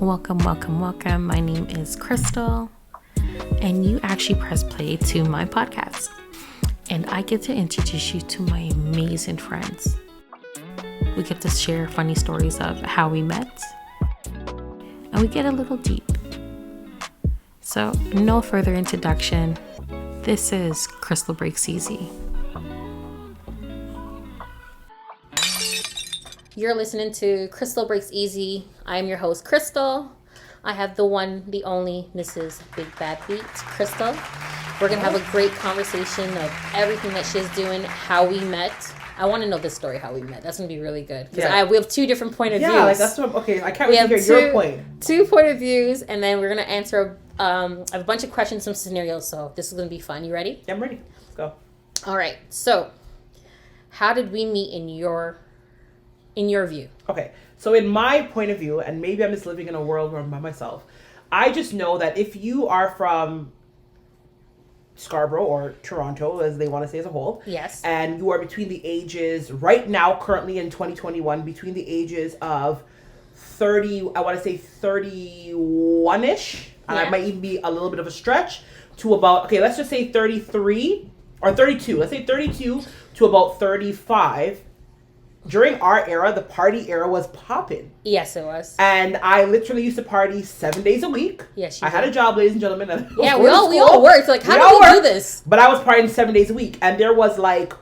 Welcome. My name is Krystle, and you actually press play to my podcast. And I get to introduce you to my amazing friends. We get to share funny stories of how we met, and we get a little deep. So, no further introduction. This is Krystle Break Easy. You're listening to Krystle Breaks Easy. I'm your host, Krystle. I have the one, the only Mrs. Big Bad Beat, Krystle. We're going to have a great conversation of everything that she's doing, how we met. I want to know this story, how we met. That's going to be really good. Because we have two different point of views. Yeah, like that's what, okay, I can't wait to hear your point. Two point of views, and then we're going to answer I have a bunch of questions, some scenarios, so this is going to be fun. You ready? Yeah, I'm ready. Let's go. All right. So, how did we meet in your view? Okay, so in my point of view, and maybe I'm just living in a world where I'm by myself, I just know that if you are from Scarborough or Toronto, as they want to say as a whole, yes, and you are between the ages, right now, currently in 2021, between the ages of 30, I want to say 31-ish, and I might even be a little bit of a stretch, to about, okay, let's just say 33 or 32. Let's say 32 to about 35. During our era, the party era was popping. Yes, it was. And I literally used to party 7 days a week. Yes, I had a job, ladies and gentlemen. We all worked. Like, how do we do this? But I was partying 7 days a week. And there was like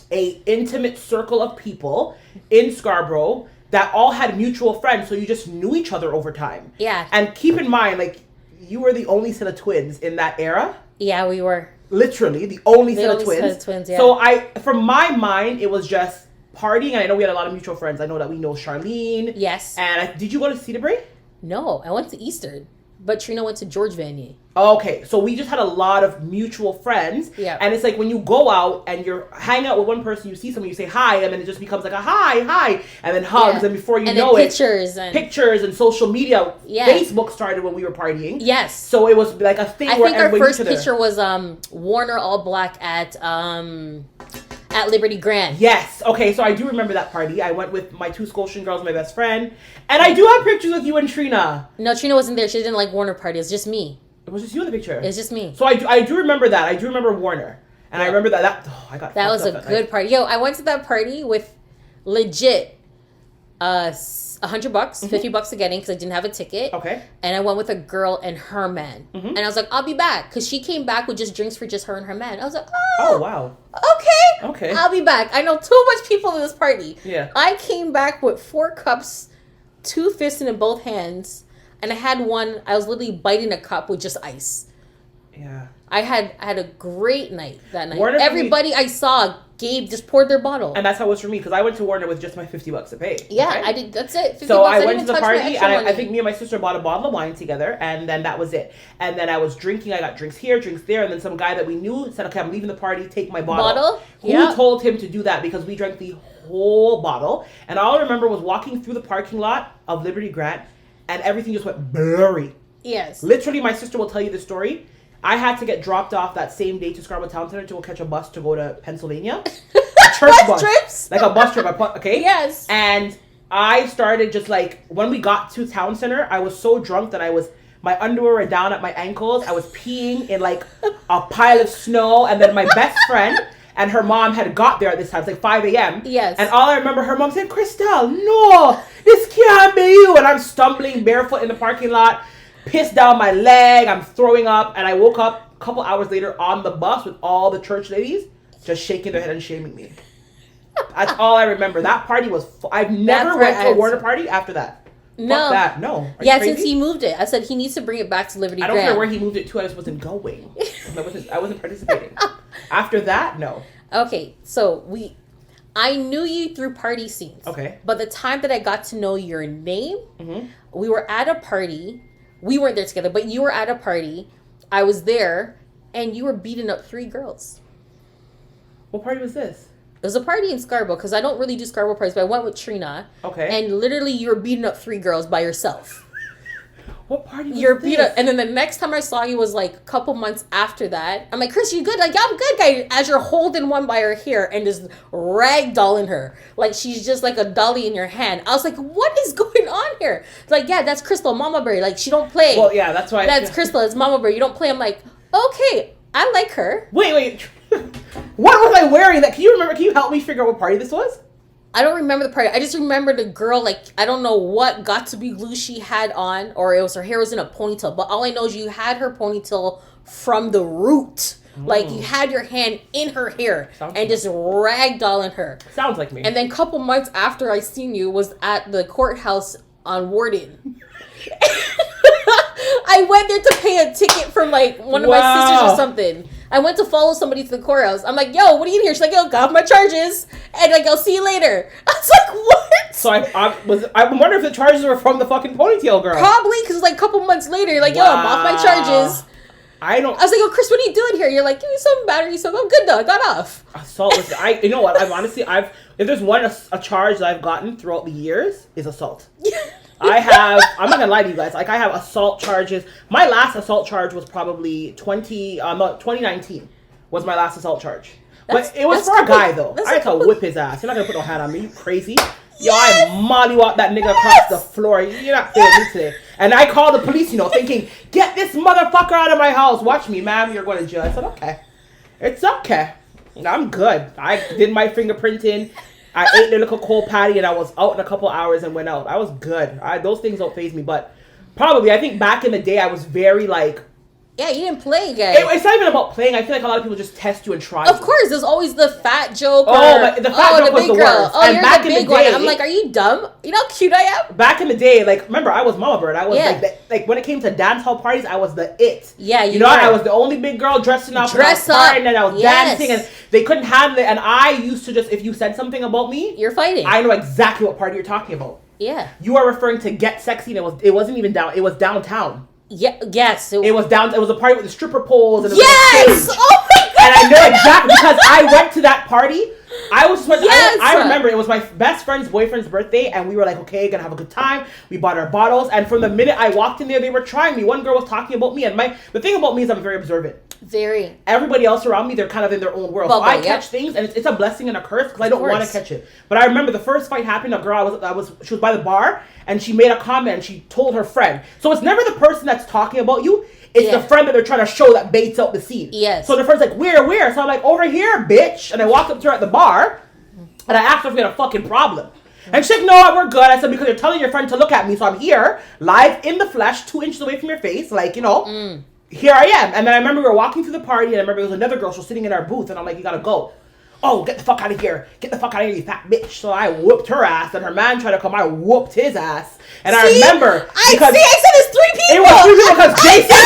a intimate circle of people in Scarborough that all had mutual friends. So you just knew each other over time. Yeah. And keep in mind, like, you were the only set of twins in that era. Yeah, we were. Literally, the only set of twins. Yeah. So from my mind, it was just partying, and I know we had a lot of mutual friends. I know that we know Charlene. Yes. And did you go to Cedar Break? No, I went to Eastern, but Trina went to George Vanier. Okay, so we just had a lot of mutual friends. Yeah. And it's like when you go out and you're hanging out with one person, you see someone, you say hi, and then it just becomes like a hi, and then hugs, and before you know it, pictures and social media. Yeah. Facebook started when we were partying. Yes. So it was like a thing. I think our first picture was Warner all black at Liberty Grand. Yes. Okay, so I do remember that party. I went with my two Scotian girls, my best friend. And I do have pictures with you and Trina. No, Trina wasn't there. She didn't like Warner party. It was just me. It was just you in the picture. It's just me. So I do remember that. I do remember Warner. And I remember that I got that was a good party. Yo, I went to that party with legit $100, $50 a getting because I didn't have a ticket. Okay. And I went with a girl and her man. Mm-hmm. And I was like, I'll be back. Because she came back with just drinks for just her and her man. I was like, oh wow. Okay. I'll be back. I know too much people in this party. Yeah. I came back with 4 cups, 2 fists in both hands. And I had one, I was literally biting a cup with just ice. Yeah. I had a great night that night. Warner Everybody I saw, Gabe just poured their bottle. And that's how it was for me, because I went to Warner with just my $50 to pay. Yeah, okay? I did. That's it. So I went to the party, and I think me and my sister bought a bottle of wine together, and then that was it. And then I was drinking. I got drinks here, drinks there, and then some guy that we knew said, okay, I'm leaving the party, take my bottle. Who told him to do that? Because we drank the whole bottle. And all I remember was walking through the parking lot of Liberty Grant, and everything just went blurry. Yes. Literally, my sister will tell you the story. I had to get dropped off that same day to Scarborough Town Center to go catch a bus to go to Pennsylvania. A church bus. Trips? Like a bus trip. Okay? Yes. And I started just like, when we got to Town Center, I was so drunk that my underwear were down at my ankles. I was peeing in like a pile of snow. And then my best friend and her mom had got there at this time. It's like 5 a.m. Yes. And all I remember, her mom said, Krystle, no, this can't be you. And I'm stumbling barefoot in the parking lot. Pissed down my leg, I'm throwing up, and I woke up a couple hours later on the bus with all the church ladies just shaking their head and shaming me. That's all I remember. That party was I've never went to a Warner party after that. No. Fuck that. No. Yeah, since he moved it. I said he needs to bring it back to Liberty Grand. I don't care where he moved it to, I just wasn't going. I wasn't participating. After that, no. Okay, so I knew you through party scenes. Okay. But the time that I got to know your name, we were at a party. We weren't there together, but you were at a party. I was there, and you were beating up 3 girls. What party was this? It was a party in Scarborough, because I don't really do Scarborough parties, but I went with Trina. Okay. And literally, you were beating up 3 girls by yourself. What party was You're this? beat up. And then the next time I saw you was like a couple months after that. I'm like, Chris, you good? Like, yeah, I'm good, guy. As you're holding one by her hair and just ragdolling her. Like, she's just like a dolly in your hand. I was like, what is going on here? Like, yeah, that's Krystle, Mama Bear. Like, she don't play. Well, yeah, that's why. That's Krystle. It's Mama Bear. You don't play. I'm like, okay, I like her. Wait. What was I wearing? That Can you remember? Can you help me figure out what party this was? I don't remember the party. I just remember the girl, like, I don't know what got to be glue she had on, or it was her hair was in a ponytail. But all I know is you had her ponytail from the root. Like, you had your hand in her hair and just ragdolling her. Sounds like me. And then a couple months after I seen you was at the courthouse on Warden. I went there to pay a ticket from, like, one of my sisters or something. I went to follow somebody to the courthouse. I'm like, yo, what are you in here? She's like, yo, got off my charges. And like, I'll see you later. I was like, what? So I wonder if the charges were from the fucking ponytail girl. Probably, because like a couple months later, you're like, yo, I'm off my charges. I was like, oh, Chris, what are you doing here? You're like, give me some battery soap. I'm good though. I got off. Assault was, you know what? If there's a charge that I've gotten throughout the years is assault. I'm not gonna lie to you guys. Like, I have assault charges. My last assault charge was probably 2019 was my last assault charge. But it was for a guy though. I had to whip his ass. You're not gonna put no hand on me. You crazy? Yo, I mollywop that nigga across the floor. You're not feeling me today. And I called the police, thinking, get this motherfucker out of my house. Watch me, ma'am. You're going to jail. I said, okay. It's okay. I'm good. I did my fingerprinting. I ate the little cold patty and I was out in a couple hours and went out. I was good. Those things don't faze me. But probably, I think back in the day, I was very like... Yeah, you didn't play, guys. It's not even about playing. I feel like a lot of people just test you and try Of course, there's always the fat joke. But the fat joke was the worst. Oh, and you're back the big one. I'm like, are you dumb? You know how cute I am? Back in the day, like, remember, I was Mama Bird. I was like when it came to dance hall parties, I was the it. Yeah, you know, I was the only big girl dressing up. And I was dancing, and they couldn't handle it. And I used to just, if you said something about me, you're fighting. I know exactly what party you're talking about. Yeah. You are referring to Get Sexy, and it wasn't even down. It was downtown. Yeah. Yes. It was down. It was a party with the stripper poles. And yes. Oh my god. And I know exactly because I went to that party. I remember it was my best friend's boyfriend's birthday, and we were like, okay, gonna have a good time. We bought our bottles, and from the minute I walked in there, they were trying me. One girl was talking about me, and the thing about me is I'm very observant. Very. Everybody else around me, they're kind of in their own world. So I catch things, and it's a blessing and a curse because I don't want to catch it. But I remember the first fight happened. A girl she was by the bar, and she made a comment, and she told her friend. So it's never the person that's talking about you. It's the friend that they're trying to show that baits out the scene. Yes. So the friend's like, where? So I'm like, over here, bitch. And I walked up to her at the bar, and I asked her if we had a fucking problem. And she's like, no, we're good. I said, because you're telling your friend to look at me. So I'm here, live in the flesh, 2 inches away from your face. Like, here I am. And then I remember we were walking through the party, and I remember there was another girl. She was sitting in our booth, and I'm like, you gotta go. Oh, get the fuck out of here. Get the fuck out of here, you fat bitch. So I whooped her ass, and her man tried to come. I whooped his ass. And I remember. I said it's 3 people. It was 3 people because Jason.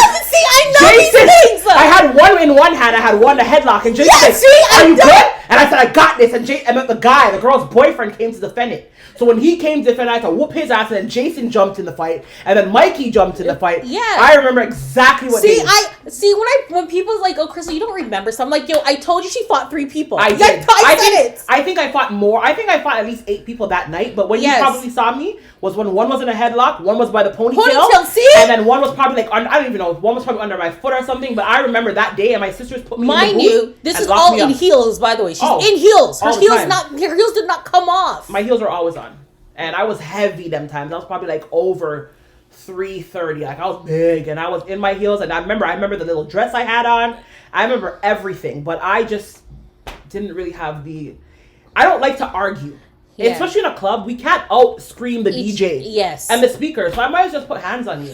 I know these things. I had one in one hand. I had one in the headlock. And Jason said, are you good? And I said, I got this. And then the girl's boyfriend came to defend it. So when he came to defend, I had to whoop his ass, and then Jason jumped in the fight, and then Mikey jumped in the fight. Yeah. I remember exactly what they did. When people's like, oh, Krystle, you don't remember. So I'm like, yo, I told you she fought 3 people. I did. I think I fought more. I think I fought at least 8 people that night. But when you probably saw me was when one was in a headlock, one was by the ponytail, and then one was probably like, I don't even know, one was probably under my foot or something. But I remember that day, and my sisters put me in the booth. Mind you, this is all in heels, by the way. She's in heels. Her heels did not come off. My heels were always on. And I was heavy them times. I was probably like over 330. Like I was big, and I was in my heels. And I remember the little dress I had on. I remember everything, but I just didn't really have I don't like to argue. Yeah. Especially in a club, we can't out-scream the DJ. Yes. And the speaker. So I might as well just put hands on you.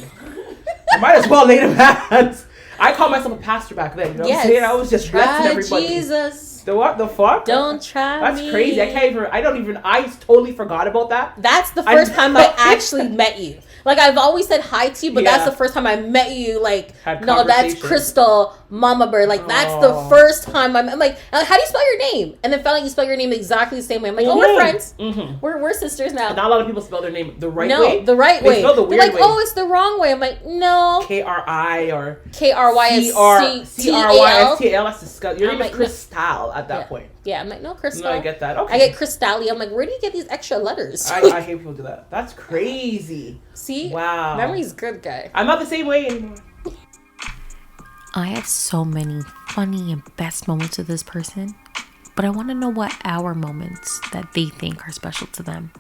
I might as well lay them hands. I called myself a pastor back then. You know what I'm saying? I was just blessing everybody. Jesus. The fuck? Don't try That's crazy. I totally forgot about that. That's the first time I actually met you. Like, I've always said hi to you, but that's the first time I met you. Like, no, that's Krystle, Mama Bird. Like, that's the first time I'm like, how do you spell your name? And then found out you spell your name exactly the same way. I'm like, we're friends. Mm-hmm. We're sisters now. And not a lot of people spell their name the right way. No, the right way. They spell the weird They're like, way. oh, it's the wrong way. I'm like, no. K-R-I or K-R-Y-S-T-A-L. C-R-Y-S-T-A-L. That's disgusting. Your name is Krystle at that point. Yeah, I'm like, no, Krystle. No, I get that. Okay. I get Krystle. I'm like, where do you get these extra letters? I hate people do that. That's crazy. See? Wow. Memory's good, guy. I'm not the same way anymore. I have so many funny and best moments with this person, but I want to know what our moments that they think are special to them.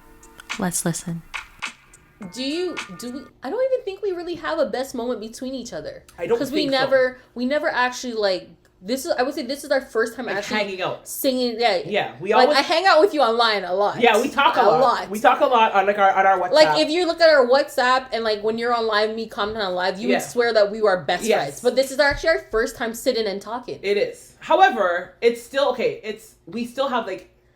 Let's listen. I don't even think we really have a best moment between each other. I don't think so. We never actually like, I would say this is our first time actually hanging out, singing. Yeah, yeah. I hang out with you online a lot. Yeah, we talk a lot. We talk a lot on our WhatsApp. Like if you look at our WhatsApp and like when you're on live, me commenting on live, you would swear that we were best friends. But this is actually our first time sitting and talking. It is. However, it's still okay. We still have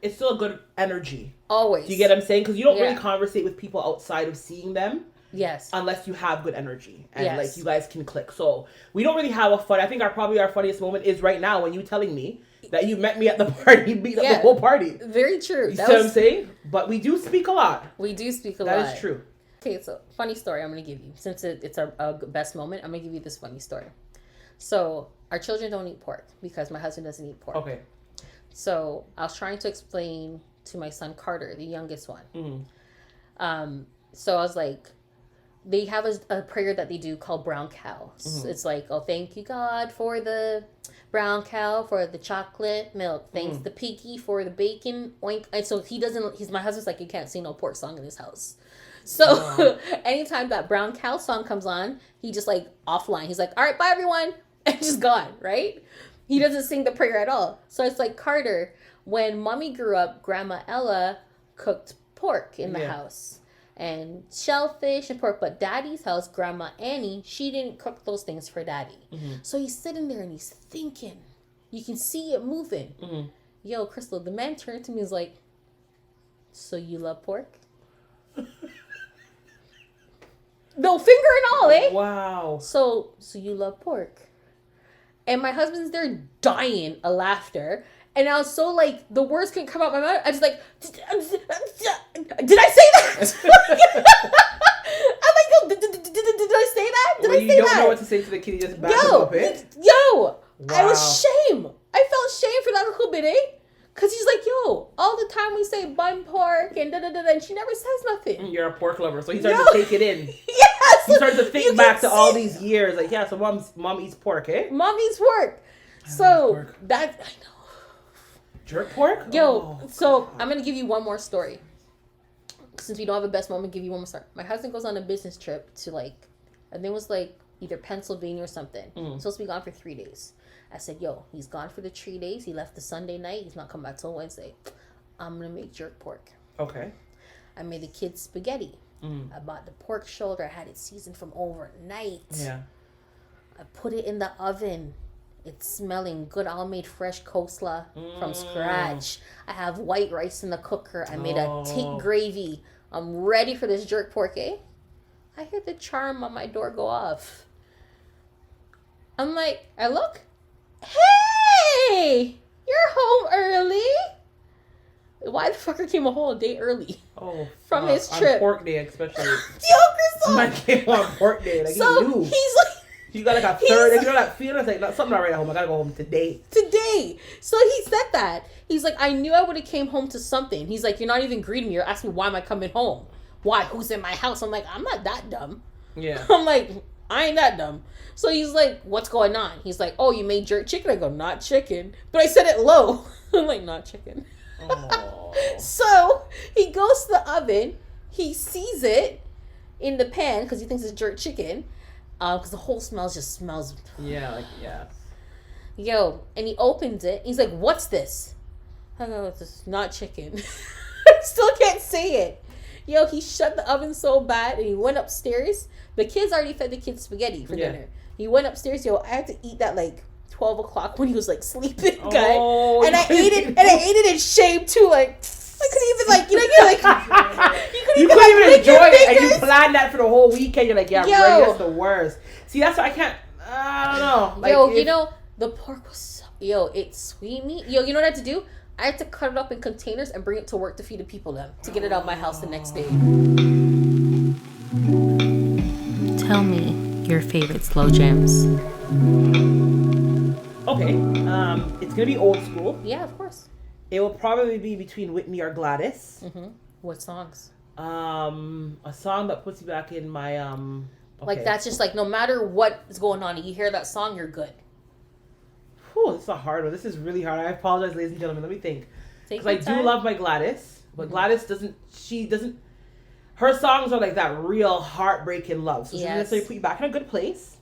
it's still a good energy. Always. Do you get what I'm saying? Because you don't really conversate with people outside of seeing them. Yes. Unless you have good energy and like you guys can click. So we don't really have a fun. I think probably our funniest moment is right now when you telling me that you met me at the party, beat up the whole party. Very true. You see what I'm saying? But we do speak a lot. We do speak a lot. That is true. Okay, so funny story I'm going to give you. Since it's our best moment, I'm going to give you this funny story. So our children don't eat pork because my husband doesn't eat pork. Okay. So I was trying to explain to my son Carter, the youngest one. Mm-hmm. So I was like, they have a prayer that they do called brown cow. Mm-hmm. It's like, oh, thank you, God, for the brown cow, for the chocolate milk. Thanks the piggy for the bacon. Oink. And so my husband's like, you can't sing no pork song in this house. So anytime that brown cow song comes on, he just like offline. He's like, all right, bye everyone. And just gone, right? He doesn't sing the prayer at all. So it's like, Carter, when mommy grew up, Grandma Ella cooked pork in the house. And shellfish and pork. But Daddy's house, Grandma Annie, she didn't cook those things for Daddy. Mm-hmm. So he's sitting there and he's thinking. You can see it moving. Mm-hmm. Yo, Krystle, the man turned to me and was like, so you love pork? No, finger and all, eh? Wow. So you love pork? And my husband's there dying of laughter. And I was so like, the words couldn't come out my mouth. I was like, did I say that? I'm like, yo, did I say that? Did I say that? You don't know what to say to the kid. You just back him up, eh? Wow. I was shame. I felt shame for that little bit, eh? Because he's like, yo, all the time we say bun pork and da-da-da-da, and she never says nothing. You're a pork lover. So he started to take it in. Yes. He started to think back to all these years. Like, yeah, so mom eats pork, eh? Mom eats pork. So that, I know. Jerk pork? Yo, so I'm going to give you one more story. Since we don't have a best moment, give you one more story. My husband goes on a business trip to I think it was either Pennsylvania or something. He's supposed to be gone for 3 days. I said, yo, he's gone for the 3 days. He left the Sunday night. He's not coming back till Wednesday. I'm going to make jerk pork. Okay. I made the kids spaghetti. I bought the pork shoulder. I had it seasoned from overnight. Yeah. I put it in the oven. It's smelling good. I made fresh coleslaw from scratch. I have white rice in the cooker. I made a thick gravy. I'm ready for this jerk pork, eh? I hear the charm on my door go off. I'm like, I look. Hey! You're home early? Why the fucker came a whole day early? Oh, from his trip. On pork day, especially. Yo, Krystle! Man came on pork day. Like, so he knew. He's like, you got like a third, you know that feeling? It's like, something not right at home. I gotta go home today. So he said that. He's like, I knew I would have came home to something. He's like, you're not even greeting me. You're asking me, why am I coming home? Why? Who's in my house? I'm like, I'm not that dumb. Yeah. I'm like, I ain't that dumb. So he's like, what's going on? He's like, oh, you made jerk chicken? I go, not chicken. But I said it low. I'm like, not chicken. So he goes to the oven. He sees it in the pan because he thinks it's jerk chicken. Because the whole smells. Yeah. Yo, and he opens it. He's like, what's this? I go, it's not chicken. I still can't say it. Yo, he shut the oven so bad and he went upstairs. The kids already fed the kids spaghetti for dinner. He went upstairs. Yo, I had to eat that 12 o'clock when he was sleeping, guy. And I ate it in shame too. I couldn't even you couldn't even enjoy it, and you planned that for the whole weekend. You're like, yeah, really, that's the worst. See, that's why I can't. I don't know. You know the pork was it's sweet meat. You know what I had to do? I had to cut it up in containers and bring it to work to feed the people to get it out of my house the next day. Tell me your favorite slow jams. Okay, it's gonna be old school. Yeah, of course. It will probably be between Whitney or Gladys. Mm-hmm. What songs? A song that puts you back in my Okay. Like that's just like no matter what is going on, you hear that song, you're good. Whew, this is a hard one. This is really hard. I apologize, ladies and gentlemen. Let me think. Because I do love my Gladys, but Gladys doesn't. Her songs are like that real heartbreaking love. So she doesn't necessarily put you back in a good place.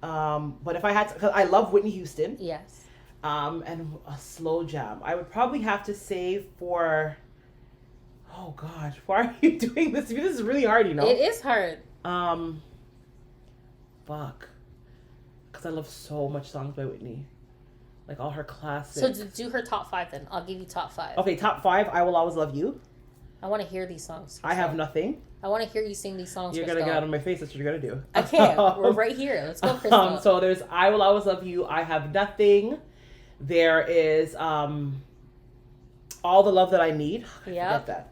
But if I had to, because I love Whitney Houston. Yes. And a slow jam. I would probably have to say for. Oh gosh, why are you doing this? This is really hard, you know. It is hard. Fuck. Because I love so much songs by Whitney, like all her classics. So do her top 5 then. I'll give you top 5. Okay, top 5. I Will Always Love You. I want to hear these songs. I Have Nothing. I want to hear you sing these songs. You're gonna get out of my face. That's what you're gonna do. I can't. We're right here. Let's go, Krystle. So there's I Will Always Love You. I Have Nothing. There is All the Love That I Need. Yeah. Forget that.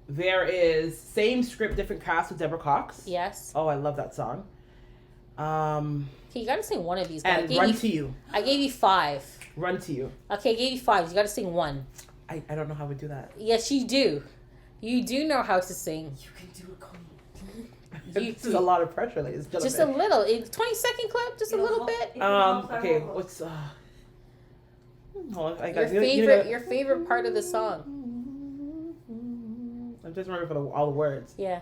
There is Same Script, Different Cast with Deborah Cox. Yes. Oh, I love that song. Okay, you gotta sing one of these. And Run to You. I gave you 5. Run to You. Okay, I gave you 5. You gotta sing one. I don't know how we do that. Yes, you do. You do know how to sing. You can do it, Queen. This is a lot of pressure, ladies and gentlemen. Just a little. 20-second clip, just a little bit. Okay, what's hold on, I got Your favorite part of the song. I'm just remembering for all the words. Yeah.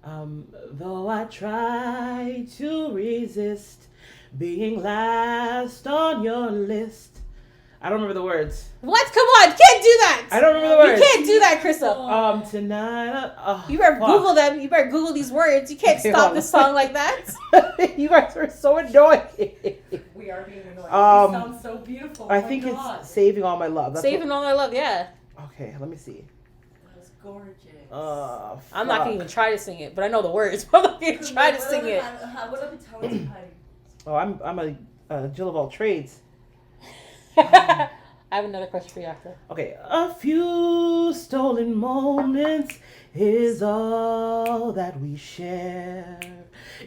Though I try to resist being last on your list. I don't remember the words. What? Come on, you can't do that. I don't remember the words. You can't do that, Krystle. Tonight. You better Google them. You better Google these words. You can't stop this song like that. You guys are so annoying. We are being annoying. It sounds so beautiful. I think it's Saving All My Love. Saving All My Love, yeah. Okay, let me see. That's gorgeous. I'm not gonna even try to sing it, but I know the words. I'm not gonna try to sing it. What up with Tony? Oh, I'm a Jill of all trades. I have another question for you after. Okay, a few stolen moments is all that we share.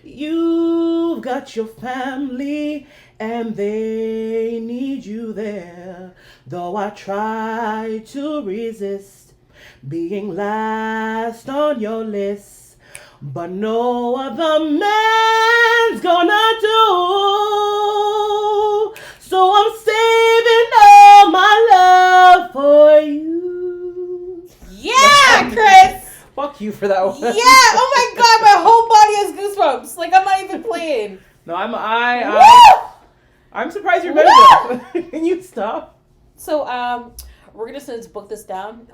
You've got your family and they need you there. Though I try to resist being last on your list, but no other man's gonna do. So I'm saving all my love for you. Yeah, Chris. Fuck you for that one. Yeah. Oh my God, my whole body has goosebumps. Like I'm not even playing. No, I'm surprised you're better. Can you stop? So we're gonna book this down.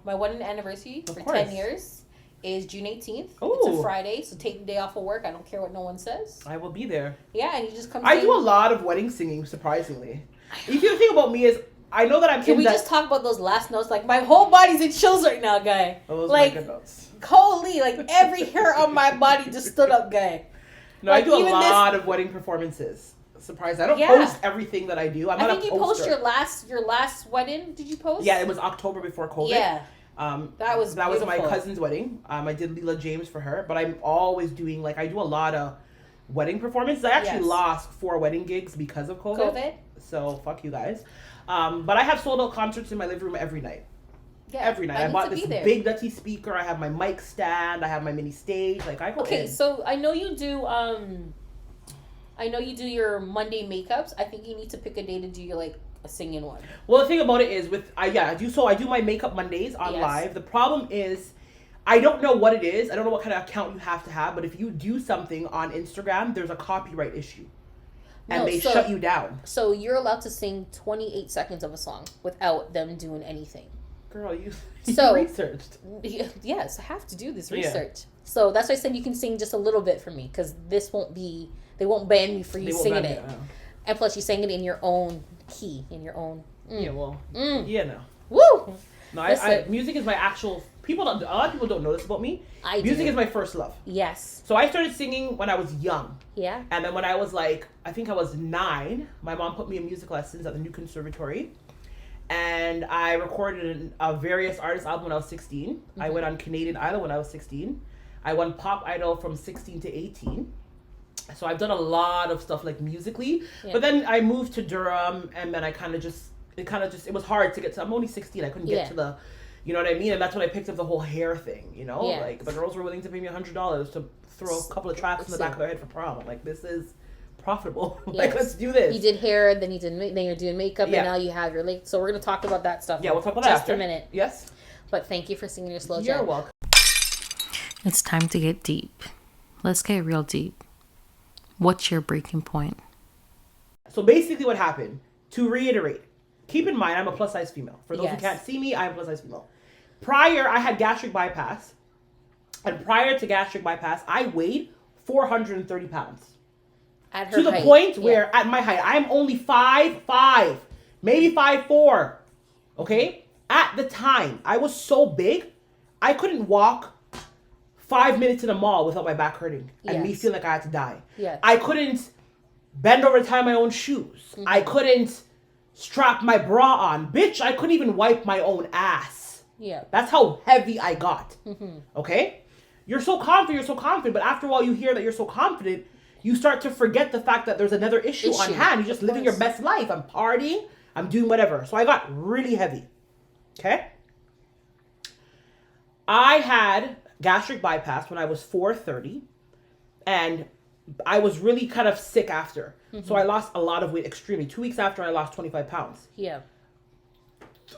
My wedding anniversary for 10 years is June 18th. Ooh. It's a Friday, so take the day off of work. I don't care what no one says. I will be there. Yeah, and you just come. I do a lot of wedding singing, surprisingly. You see, the thing about me is, I know that I'm. Can we just talk about those last notes? Like my whole body's in chills right now, guy. Those like, are my good notes. Holy, like every hair on my body just stood up, guy. No, like, I do a lot of wedding performances. Surprised. I don't post everything that I do. I think you post your last wedding. Did you post? Yeah, it was October before COVID. Yeah. That was my cousin's wedding. I did Leela James for her, but I'm always doing I do a lot of wedding performances. I actually lost 4 wedding gigs because of COVID. So fuck you guys. But I have sold out concerts in my living room every night. Yeah, every night. I bought this big nutty speaker. I have my mic stand. I have my mini stage. I go in. Okay, so I know you do. I know you do your Monday makeups. I think you need to pick a day to do your a singing one. Well, the thing about it is I do my makeup Mondays on live. The problem is I don't know what it is. I don't know what kind of account you have to have, but if you do something on Instagram, there's a copyright issue. And they shut you down. So you're allowed to sing 28 seconds of a song without them doing anything. Girl, you researched. Yes, I have to do this research. Yeah. So that's why I said you can sing just a little bit for me, because they won't ban me for you singing it. And plus you sang it in your own key, in your own. Yeah, well, yeah, no. Woo! No, music is my actual. A lot of people don't know this about me. Music is my first love. Yes. So I started singing when I was young. Yeah. And then when I was I think I was 9, my mom put me in music lessons at the New Conservatory. And I recorded a various artist album when I was 16. Mm-hmm. I went on Canadian Idol when I was 16. I won Pop Idol from 16 to 18. So I've done a lot of stuff like musically, but then I moved to Durham, and then I it was hard to get to. I'm only 16. I couldn't get to the, you know what I mean? And that's when I picked up the whole hair thing. You know, like the girls were willing to pay me $100 to throw a couple of tracks in the back of their head for prom. I'm like, this is profitable. Like, let's do this. You did hair, then you're doing makeup, and now you have your late. So we're gonna talk about that stuff. Yeah, we'll talk about that after. Just a minute. Yes. But thank you for singing your slow jam. You're welcome. It's time to get deep. Let's get real deep. What's your breaking point? So basically what happened, to reiterate, keep in mind I'm a plus size female. For those who can't see me, I'm a plus size female. Prior, I had gastric bypass. And prior to gastric bypass, I weighed 430 pounds. At her to the height. point where, at my height, I'm only 5'5", maybe 5'4". Okay? At the time, I was so big, I couldn't walk 5 minutes in a mall without my back hurting and me feeling like I had to die. Yes. I couldn't bend over to tie my own shoes. Mm-hmm. I couldn't strap my bra on. Bitch, I couldn't even wipe my own ass. Yeah. That's how heavy I got. Mm-hmm. Okay? You're so confident, but after a while you hear that you're so confident, you start to forget the fact that there's another issue on hand. You're just living your best life. I'm partying. I'm doing whatever. So I got really heavy. Okay? I had gastric bypass when I was 430, and I was really kind of sick after. Mm-hmm. So I lost a lot of weight extremely. 2 weeks after, I lost 25 pounds. Yeah.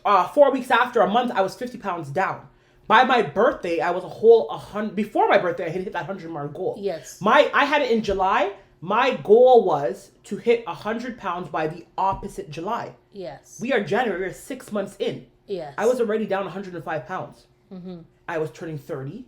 4 weeks after, a month, I was 50 pounds down. By my birthday, I was a whole 100. Before my birthday, I hit that 100 mark goal. Yes. I had it in July. My goal was to hit 100 pounds by the opposite July. Yes. We are January. We're 6 months in. Yes. I was already down 105 pounds. Mm-hmm. I was turning 30.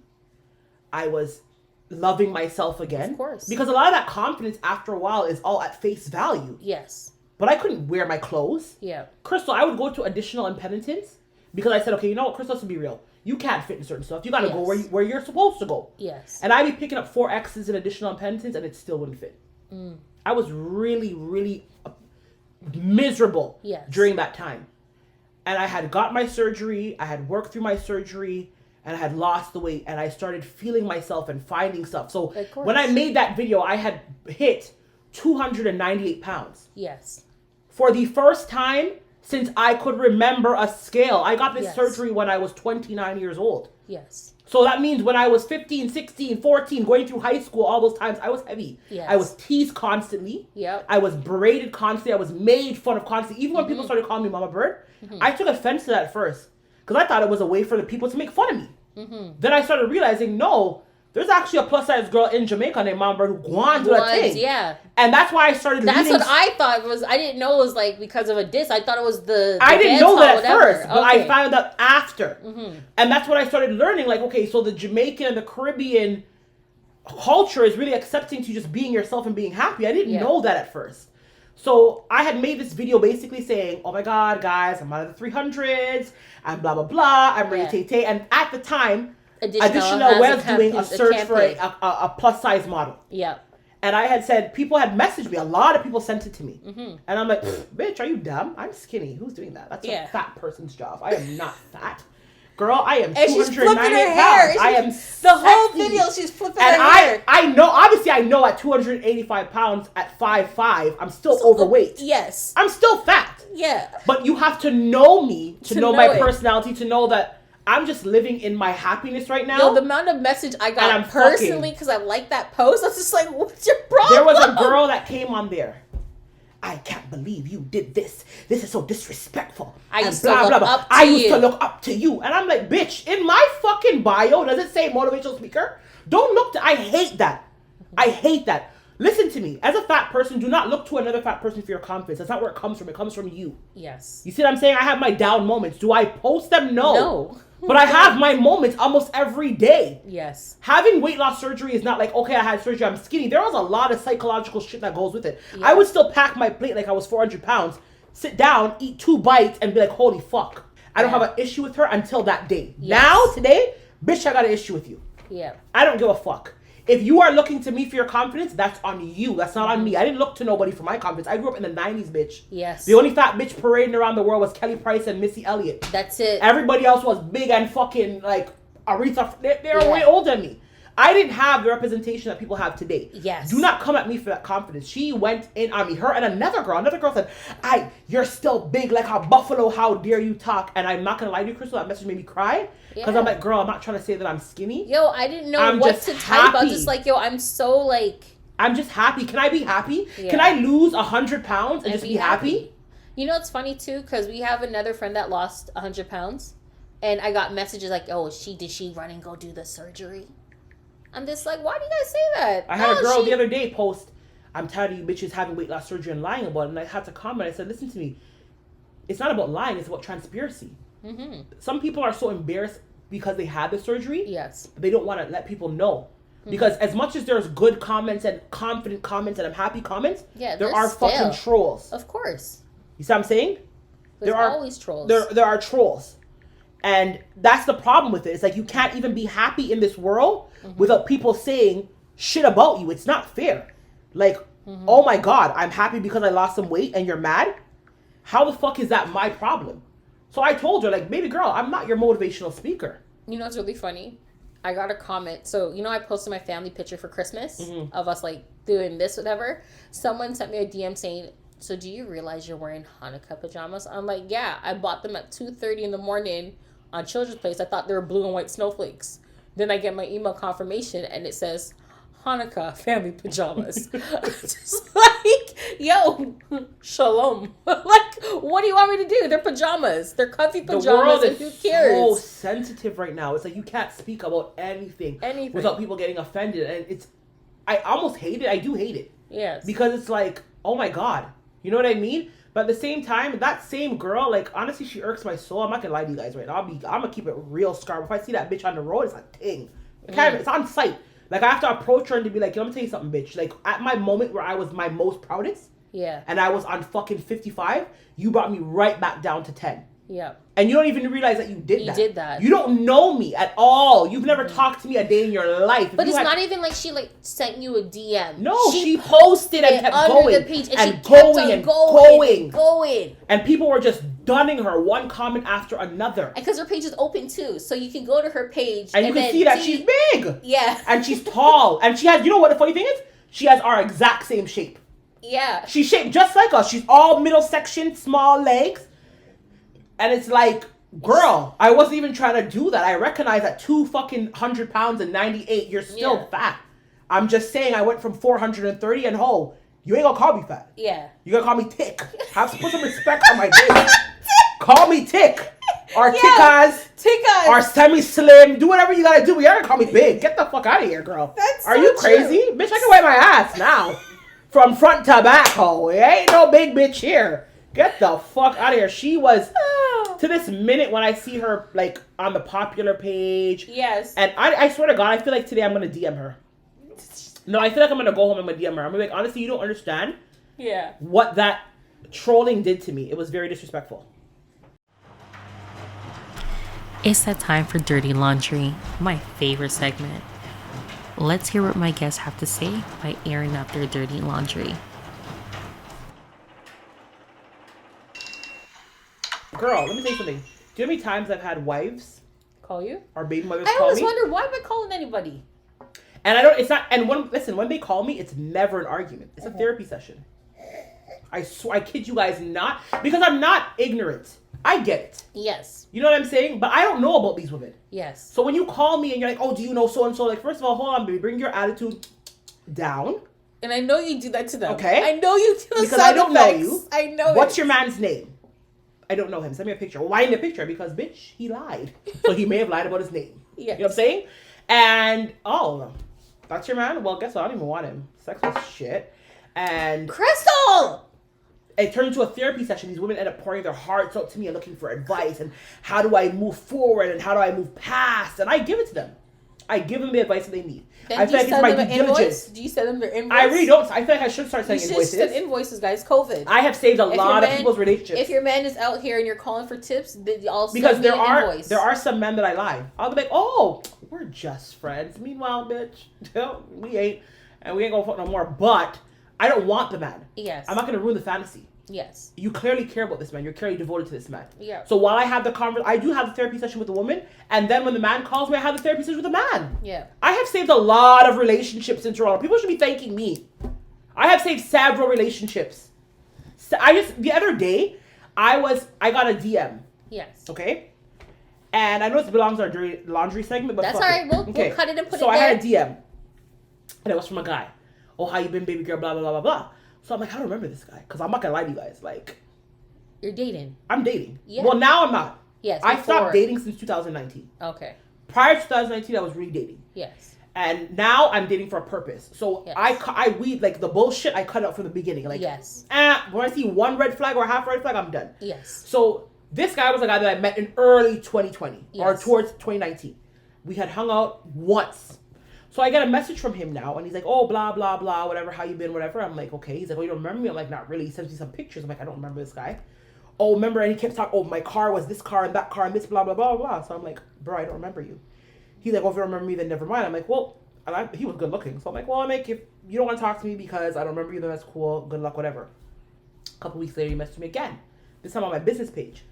I was loving myself again. Of course. Because a lot of that confidence after a while is all at face value. Yes. But I couldn't wear my clothes. Yeah. Krystle, I would go to additional impenitence because I said, okay, you know what, Krystle, let's be real. You can't fit in certain stuff. You got to go where you're supposed to go. Yes. And I'd be picking up 4X's in additional impenitence and it still wouldn't fit. Mm. I was really, really miserable during that time. And I had got my surgery. I had worked through my surgery. And I had lost the weight. And I started feeling myself and finding stuff. So when I made that video, I had hit 298 pounds. Yes. For the first time since I could remember a scale. I got this surgery when I was 29 years old. Yes. So that means when I was 15, 16, 14, going through high school, all those times, I was heavy. Yes. I was teased constantly. Yep. I was berated constantly. I was made fun of constantly. Even when people started calling me Mama Bird, I took offense to that at first. Because I thought it was a way for the people to make fun of me. Mm-hmm. Then I started realizing, no, there's actually a plus-size girl in Jamaica named Mama Bird who gone to that thing. Yeah. And that's why I started That's what I thought was, I didn't know it was like because of a diss. I thought it was the I didn't know that at first, but I found out after. Mm-hmm. And that's what I started learning. Like, okay, so the Jamaican and the Caribbean culture is really accepting to just being yourself and being happy. I didn't know that at first. So I had made this video basically saying, oh my God, guys, I'm out of the 300s. I'm blah, blah, blah. I'm Ray Tay. And at the time, Additional was doing a search for a plus size model. Yeah. And I had said, people had messaged me. A lot of people sent it to me. Mm-hmm. And I'm like, bitch, are you dumb? I'm skinny. Who's doing that? That's a fat person's job. I am not fat. Girl, I am 298 pounds. I am sexy. The whole video, she's flipping her hair. And I know, obviously I know at 285 pounds at 5'5", I'm still overweight. Yes. I'm still fat. Yeah. But you have to know me to know my personality, to know that I'm just living in my happiness right now. Yo, the amount of message I got personally because I liked that post, I was just like, what's your problem? There was a girl that came on there. I can't believe you did this. This is so disrespectful. I used to look up to you. I used to look up to you. And I'm like, bitch, in my fucking bio, does it say motivational speaker? Don't look to, I hate that. I hate that. Listen to me. As a fat person, do not look to another fat person for your confidence. That's not where it comes from. It comes from you. Yes. You see what I'm saying? I have my down moments. Do I post them? No. But I have my moments almost every day. Yes. Having weight loss surgery is not like, okay, I had surgery, I'm skinny. There was a lot of psychological shit that goes with it. Yeah. I would still pack my plate like I was 400 pounds, sit down, eat 2 bites, and be like, holy fuck. I don't have an issue with her until that day. Yes. Now, today, bitch, I got an issue with you. Yeah. I don't give a fuck. If you are looking to me for your confidence, that's on you. That's not on me. I didn't look to nobody for my confidence. I grew up in the 90s, bitch. Yes. The only fat bitch parading around the world was Kelly Price and Missy Elliott. That's it. Everybody else was big and fucking like Aretha. They were way older than me. I didn't have the representation that people have today. Yes. Do not come at me for that confidence. She went in on me. Her and another girl said, you're still big like a buffalo. How dare you talk? And I'm not going to lie to you, Krystle, that message made me cry. Because I'm like, girl, I'm not trying to say that I'm skinny. Yo, I didn't know what to type. I was just like, yo, I'm so like... I'm just happy. Can I be happy? Yeah. Can I lose 100 pounds and just be happy? You know, it's funny too, because we have another friend that lost 100 pounds. And I got messages like, oh, did she run and go do the surgery? I'm just like, why do you guys say that? I had a girl the other day post, I'm tired of you bitches having weight loss surgery and lying about it. And I had to comment. I said, listen to me. It's not about lying. It's about transparency. Mm-hmm. Some people are so embarrassed because they had the surgery. Yes. They don't want to let people know. Because as much as there's good comments and confident comments and I'm happy comments, there are fucking trolls. Of course. You see what I'm saying? There are always trolls. There are trolls. And that's the problem with it. It's like you can't even be happy in this world without people saying shit about you. It's not fair. Like, oh my God, I'm happy because I lost some weight and you're mad? How the fuck is that my problem? So I told her, like, baby girl, I'm not your motivational speaker. You know what's really funny? I got a comment. So, you know, I posted my family picture for Christmas of us, like, doing this, whatever. Someone sent me a DM saying, so do you realize you're wearing Hanukkah pajamas? I'm like, yeah, I bought them at 2:30 in the morning on Children's Place. I thought they were blue and white snowflakes. Then I get my email confirmation and it says, Hanukkah family pajamas. Just like, yo, shalom. Like, what do you want me to do? They're pajamas. They're comfy pajamas. The world and who cares? so sensitive right now. It's like you can't speak about anything without people getting offended. And I almost hate it. I do hate it. Yes. Because it's like, oh my God. You know what I mean? But at the same time, that same girl, like, honestly, she irks my soul. I'm not gonna lie to you guys right now. I'm gonna keep it real scarred. If I see that bitch on the road, it's like, dang. It's on sight. Like, I have to approach her and to be like, yo, let me tell you something, bitch. Like, at my moment where I was my most proudest, and I was on fucking 55, you brought me right back down to 10. Yeah. And you don't even realize that you did that. You did that. You don't know me at all. You've never talked to me a day in your life. But it's not even like she like sent you a DM. No, she posted and kept going. The page and and she kept going on and going. going. And people were just dunning her one comment after another. And because her page is open too. So you can go to her page. And you can see that she's big. Yeah. And she's tall. And she has, you know what the funny thing is? She has our exact same shape. Yeah. She's shaped just like us. She's all middle section, small legs. And it's like, girl, I wasn't even trying to do that. I recognize that 200 pounds and 98, you're still fat. I'm just saying I went from 430 and you ain't gonna call me fat. Yeah. You gonna call me thick. Have to put some respect on my name. Call me thick. Or tickas. Or semi-slim. Do whatever you gotta do. You gotta call me big. Get the fuck out of here, girl. Are you crazy? Bitch, I can wipe my ass now. From front to back, ain't no big bitch here. Get the fuck out of here. She was, to this minute when I see her, like, on the popular page. Yes. And I swear to God, I feel like today I'm going to DM her. No, I feel like I'm going to go home and I'm going to DM her. I'm going to be like, honestly, you don't understand what that trolling did to me. It was very disrespectful. It's that time for Dirty Laundry, my favorite segment. Let's hear what my guests have to say by airing out their dirty laundry. Girl, let me tell you something. Do you know how many times I've had wives call you or baby mothers I call me? always wonder, why am I calling anybody? And I don't, it's not, and when they call me, it's never an argument. It's a therapy session. I swear, I kid you guys not, because I'm not ignorant. I get it. Yes. You know what I'm saying? But I don't know about these women. Yes. So when you call me and you're like, oh, do you know so-and-so? Like, first of all, hold on, baby. Bring your attitude down. And I know you do that to them. Okay. I know you do. Because I don't know you. I know. What's your man's name? I don't know him. Send me a picture. Well, why in the picture? Because, bitch, he lied. So he may have lied about his name. Yes. You know what I'm saying? And, that's your man? Well, guess what? I don't even want him. Sex was shit. And Krystle! It turned into a therapy session. These women end up pouring their hearts out to me and looking for advice. And how do I move forward? And how do I move past? And I give it to them. I give them the advice that they need. Then I feel like it's my due diligence. Do you send them their invoice? I really don't. I feel like I should start sending invoices. You should send invoices, guys. COVID. I have saved a lot of people's relationships. If your man is out here and you're calling for tips, then I'll send because me an invoice. There are some men that I lie. I'll be like, oh, we're just friends. Meanwhile, bitch, we ain't. And we ain't gonna fuck no more. But I don't want the man. Yes. I'm not gonna ruin the fantasy. Yes. You clearly care about this man. You're clearly devoted to this man. Yeah. So while I have I do have the therapy session with the woman, and then when the man calls me, I have the therapy session with the man. Yeah. I have saved a lot of relationships in Toronto. People should be thanking me. I have saved several relationships. So the other day, I got a DM. Yes. Okay? And I know it belongs to our dirty laundry segment, but that's all right. We'll cut it and put it there. So I had a DM. And it was from a guy. Oh, how you been, baby girl, blah, blah, blah, blah, blah. So I'm like, I don't remember this guy. Because I'm not going to lie to you guys. Like, you're dating. I'm dating. Yeah. Well, now I'm not. Yes. I stopped dating since 2019. Okay. Prior to 2019, I was really dating. Yes. And now I'm dating for a purpose. So yes. I weed, like, the bullshit I cut out from the beginning. Like, yes. When I see one red flag or half red flag, I'm done. Yes. So this guy was a guy that I met in early 2020 yes. or towards 2019. We had hung out once. So I get a message from him now, and he's like, oh, blah, blah, blah, whatever, how you been, whatever. I'm like, okay. He's like, oh, you don't remember me? I'm like, not really. He sends me some pictures. I'm like, I don't remember this guy. Oh, remember? And he kept talking, oh, my car was this car and that car and this, blah, blah, blah, blah. So I'm like, bro, I don't remember you. He's like, oh, if you don't remember me, then never mind. I'm like, well, he was good looking. So I'm like, well, if you don't want to talk to me because I don't remember you, then that's cool. Good luck, whatever. A couple weeks later, he messaged me again. This time on my business page.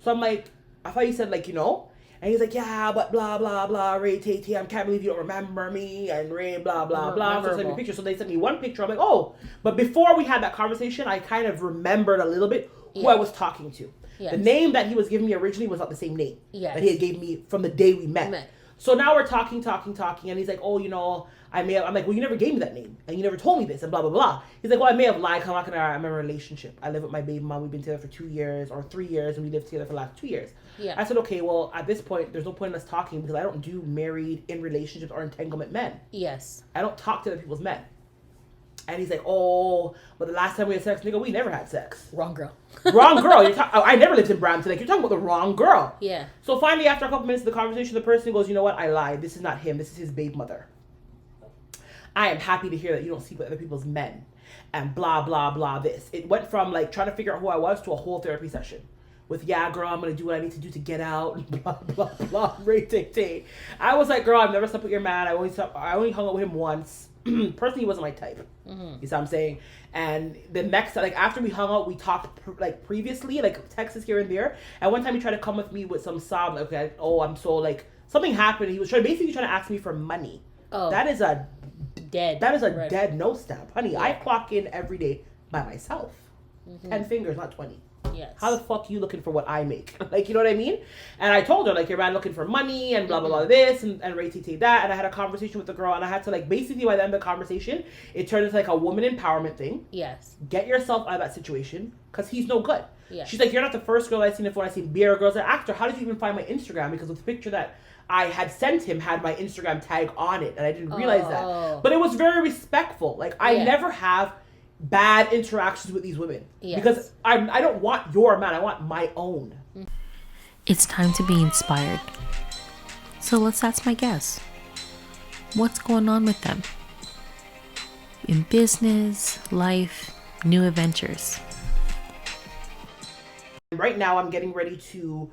So I'm like, I thought you said, like, you know. And he's like, yeah, but blah, blah, blah, Ray Tate, I can't believe you don't remember me, and Ray, blah, blah, blah. So send me a picture. So they sent me one picture. I'm like, oh. But before we had that conversation, I kind of remembered a little bit who I was talking to. Yes. The name that he was giving me originally was not the same name that he had gave me from the day we met. So now we're talking, and he's like, oh, you know, I'm like, well, you never gave me that name, and you never told me this, and blah, blah, blah. He's like, well, I may have lied, I'm in a relationship. I live with my baby mom. We've been together for 2 years or 3 years, and we lived together for the last 2 years. Yeah. I said, okay, well, at this point, there's no point in us talking because I don't do married in relationships or entanglement men. Yes. I don't talk to other people's men. And he's like, oh, but the last time we had sex, nigga, we never had sex. Wrong girl. Wrong girl. I never lived in Brampton. Like, you're talking about the wrong girl. Yeah. So finally, after a couple minutes of the conversation, the person goes, you know what? I lied. This is not him. This is his babe mother. I am happy to hear that you don't sleep with other people's men. And blah, blah, blah, this. It went from, like, trying to figure out who I was to a whole therapy session. With, yeah, girl, I'm going to do what I need to do to get out. Blah, blah, blah. Ray, tay. I was like, girl, I've never slept with your man. I only hung out with him once. Personally, he wasn't my type. Mm-hmm. You see what I'm saying? And the next, like, after we hung out, we talked, previously, like, texts here and there. And one time he tried to come with me with some sob, like, okay, oh, I'm so, like, something happened. He was basically trying to ask me for money. Oh. That is a dead no stab. Honey, yeah. I clock in every day by myself. Mm-hmm. 10 fingers, not 20. Yes. How the fuck you looking for what I make? Like, you know what I mean? And I told her, like, your man looking for money and blah, blah, blah, this and Ray Tate that. And I had a conversation with the girl and I had to, like, basically by the end of the conversation, it turned into, like, a woman empowerment thing. Yes. Get yourself out of that situation because he's no good. Yes. She's like, you're not the first girl I've seen it when I see beer girls and actor. How did you even find my Instagram? Because the picture that I had sent him had my Instagram tag on it and I didn't realize that. But it was very respectful. Like, I never have bad interactions with these women because I don't want your man, I want my own. It's time to be inspired, so let's ask my guests, what's going on with them in business, life, new adventures. Right now I'm getting ready to,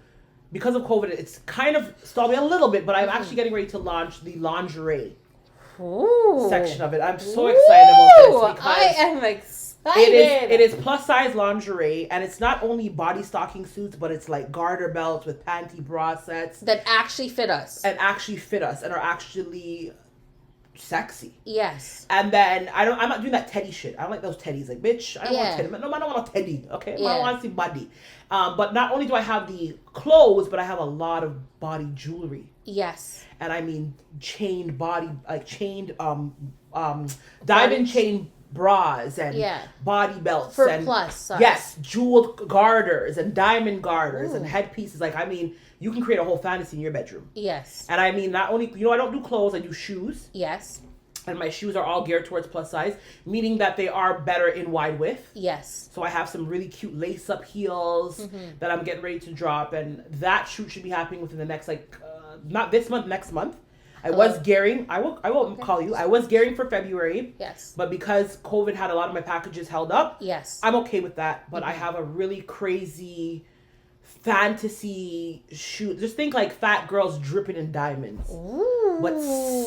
because of COVID, it's kind of stalled me a little bit, but I'm actually getting ready to launch the lingerie section of it. I'm so excited about this because I am excited. It is plus size lingerie, and it's not only body stocking suits, but it's like garter belts with panty bra sets that actually fit us and are actually sexy. Yes. And then I'm not doing that teddy shit. I don't like those teddies. Like, bitch, I don't want teddy. No, I don't want a teddy. Okay, I want to see body. But not only do I have the clothes, but I have a lot of body jewelry. Yes. And I mean chained body, like chained diamond chain bras and body belts for and plus size. Yes, jeweled garters and diamond garters and headpieces. Like, I mean, you can create a whole fantasy in your bedroom. Yes. And I mean, not only, I don't do clothes, I do shoes. Yes. And my shoes are all geared towards plus size, meaning that they are better in wide width. Yes. So I have some really cute lace-up heels that I'm getting ready to drop, and that shoot should be happening within the next, not this month, next month. I was gearing. I won't call you. I was gearing for February. Yes. But because COVID had a lot of my packages held up. Yes. I'm okay with that. But I have a really crazy fantasy shoot. Just think like fat girls dripping in diamonds. Ooh. But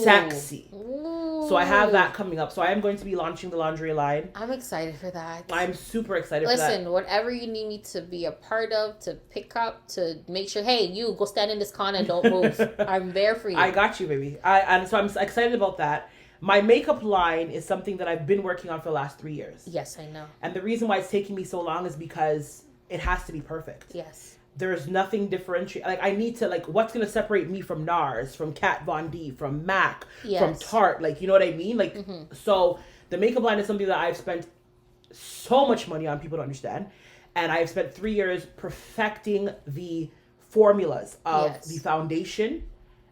sexy. Ooh. So So I have that coming up. So I am going to be launching the lingerie line. I'm excited for that. I'm super excited for that. Listen, whatever you need me to be a part of, to pick up, to make sure, hey, you go stand in this corner and don't move. I'm there for you. I got you, baby. And so I'm excited about that. My makeup line is something that I've been working on for the last 3 years. Yes, I know. And the reason why it's taking me so long is because it has to be perfect. Yes. There's nothing differentiate. Like, I need to, like, what's going to separate me from NARS, from Kat Von D, from MAC, from Tarte? Like, you know what I mean? Like, so the makeup line is something that I've spent so much money on, people to understand. And I've spent 3 years perfecting the formulas of the foundation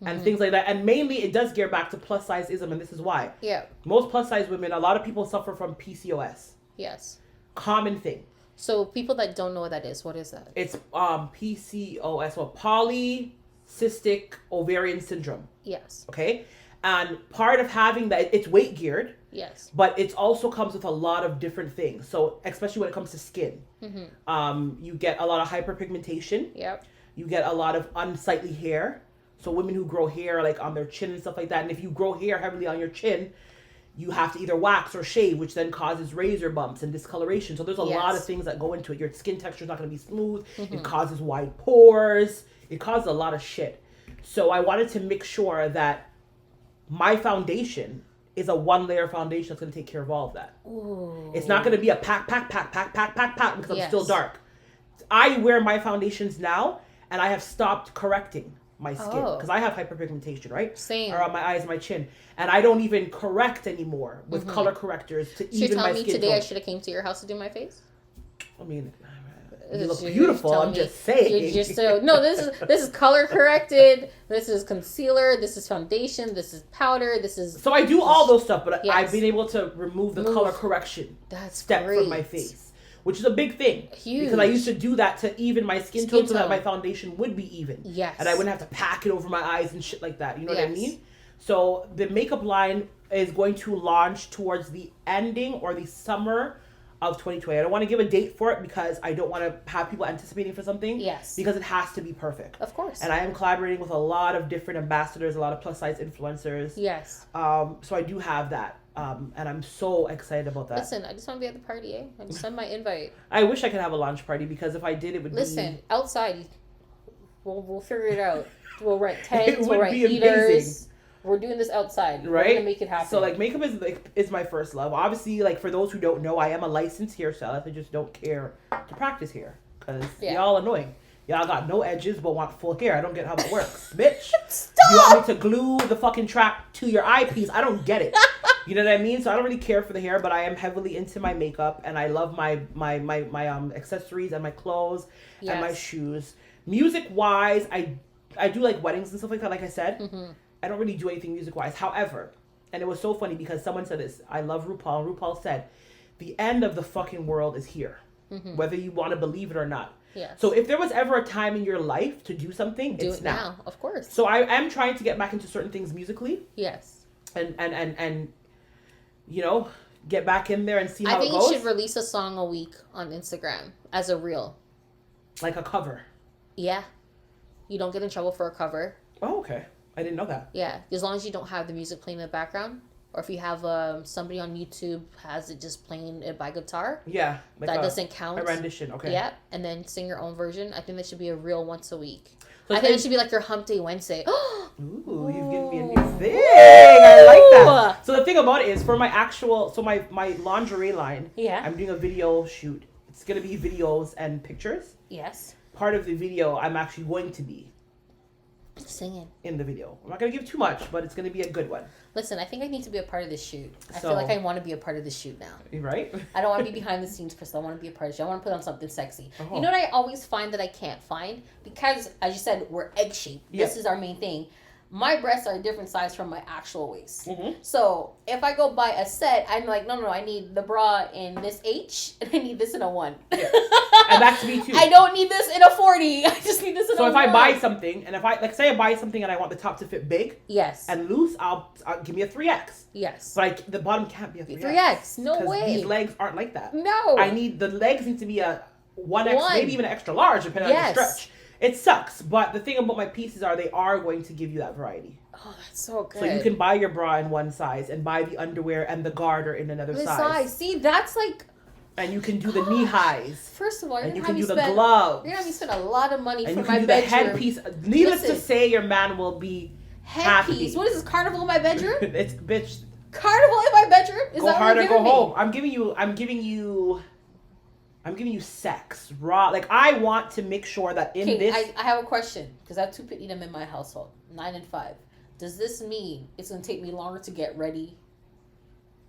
and things like that. And mainly it does gear back to plus sizeism, and this is why. Yeah. Most plus size women, a lot of people suffer from PCOS. Yes. Common thing. So people that don't know what that is, what is that? It's PCOS, or polycystic ovarian syndrome. Yes. Okay? And part of having that, it's weight geared. Yes. But it also comes with a lot of different things. So especially when it comes to skin. You get a lot of hyperpigmentation. Yep. You get a lot of unsightly hair. So women who grow hair like on their chin and stuff like that. And if you grow hair heavily on your chin, you have to either wax or shave, which then causes razor bumps and discoloration. So there's a lot of things that go into it. Your skin texture is not going to be smooth. It causes wide pores. It causes a lot of shit. So I wanted to make sure that my foundation is a 1-layer foundation that's going to take care of all of that. Ooh. It's not going to be a pack because I'm still dark. I wear my foundations now, and I have stopped correcting my skin because I have hyperpigmentation, right? Same. Around my eyes and my chin, and I don't even correct anymore with color correctors to even my skin tone. So you're telling me today I should have came to your house to do my face? I mean, you look beautiful. I'm just saying. No, this is color corrected. This is concealer. This is foundation. This is powder. This is. So I do all those stuff, but I've been able to remove the color correction step from my face, which is a big thing. Huge. Because I used to do that to even my skin tone so that my foundation would be even. Yes. And I wouldn't have to pack it over my eyes and shit like that. You know what I mean? So the makeup line is going to launch towards the ending or the summer of 2020. I don't want to give a date for it because I don't want to have people anticipating for something. Yes. Because it has to be perfect. Of course. And I am collaborating with a lot of different ambassadors, a lot of plus size influencers. Yes. So I do have that. And I'm so excited about that. Listen, I just want to be at the party, eh? I just send my invite. I wish I could have a launch party because if I did, it would Listen, outside, we'll figure it out. We'll rent tents, we'll rent heaters. Amazing. We're doing this outside. Right? We're gonna make it happen. So like makeup is my first love. Obviously, like for those who don't know, I am a licensed hairstylist. I just don't care to practice hair because y'all annoying. Y'all got no edges but want full hair. I don't get how that works, bitch. Stop! You want me to glue the fucking trap to your eyepiece? I don't get it. You know what I mean? So I don't really care for the hair, but I am heavily into my makeup and I love my accessories and my clothes and my shoes. Music wise, I do like weddings and stuff like that. Like I said, I don't really do anything music wise. However, and it was so funny because someone said this. I love RuPaul. RuPaul said, "The end of the fucking world is here, whether you want to believe it or not." Yes. So if there was ever a time in your life to do something, do it's it now. Of course. So I am trying to get back into certain things musically. Yes. And you know, get back in there and see how it goes. I think you should release a song a week on Instagram as a reel. Like a cover. Yeah. You don't get in trouble for a cover. Oh, okay. I didn't know that. Yeah. As long as you don't have the music playing in the background. Or if you have somebody on YouTube has it just playing it by guitar. Yeah. Like that doesn't count. A rendition, okay. Yeah. And then sing your own version. I think that should be a reel once a week. So I think it should be like your hump day Wednesday. Ooh, you've given me a new thing. I like that. So the thing about it is for my lingerie line, I'm doing a video shoot. It's going to be videos and pictures. Yes. Part of the video, I'm actually going to be singing in the video. I'm not going to give too much, but it's going to be a good one. Listen, I think I need to be a part of this shoot. I feel like I want to be a part of this shoot now. Right? I don't want to be behind the scenes, Krystle. I want to be a part of the shoot. I want to put on something sexy. Oh. You know what I always find that I can't find? Because, as you said, we're egg-shaped. Yeah. This is our main thing. My breasts are a different size from my actual waist. So if I go buy a set, I'm like, no, I need the bra in this H, and I need this in a 1. Yeah. And that's me too. I don't need this in a 40. I just need this in a 1. So if I buy something, and if I buy something and I want the top to fit big, and loose, I'll give me a 3X. Yes. But the bottom can't be a 3X. 3X, no way. These legs aren't like that. No. I need the legs need to be a 1X, maybe even an extra large, depending on the stretch. It sucks, but the thing about my pieces are they are going to give you that variety. Oh, that's so good. So you can buy your bra in one size and buy the underwear and the garter in another size. See, that's like... And you can do the knee highs. First of all, and you can do the gloves. You're going to have me spend a lot of money and for you can my do bedroom. the headpiece. Needless to say, your man will be headpiece. happy. What is this, carnival in my bedroom? It's bitch. Carnival in my bedroom? Is go that hard what or you're go giving home. I'm giving you sex. Raw. Like, I want to make sure that in this... I have a question. Because I have two Pitney in my household. 9 and 5. Does this mean it's going to take me longer to get ready